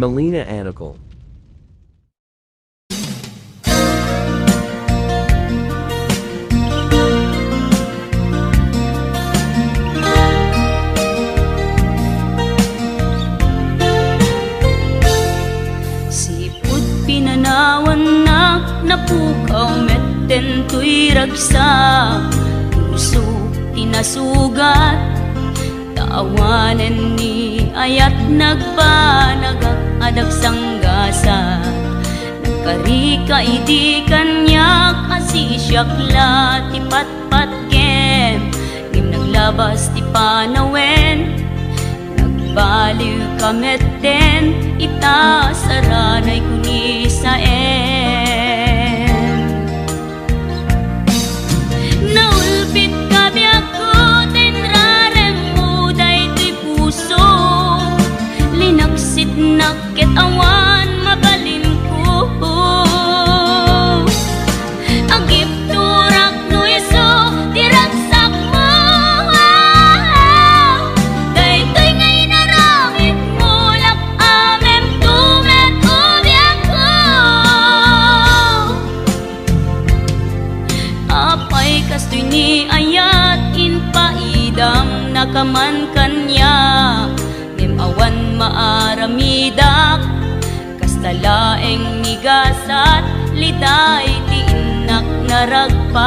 Melina Anical. Sipud pinanawan napukaw metten tuy ragsak, puso tinasugat, taawanen ni ayat nagbanagak adag sanggasa. Nagkarika idi kanya kasi siyakla ti patpat kem, ngim naglabas ti panawen, nagbaliw kametten ita saranay kuni sa naulpit kabi ako tenrarem muday ti puso, linaksit nakit awan mabalin ko, agip turak no iso tiragsak mo, daytoy ngay naramit mo lak amem tumet ubiak ko. Apay kastoy ni ayat inpaidam nakaman kanya, ngem awan maaramidak kastalaeng nigasat liday ti inak naragpat.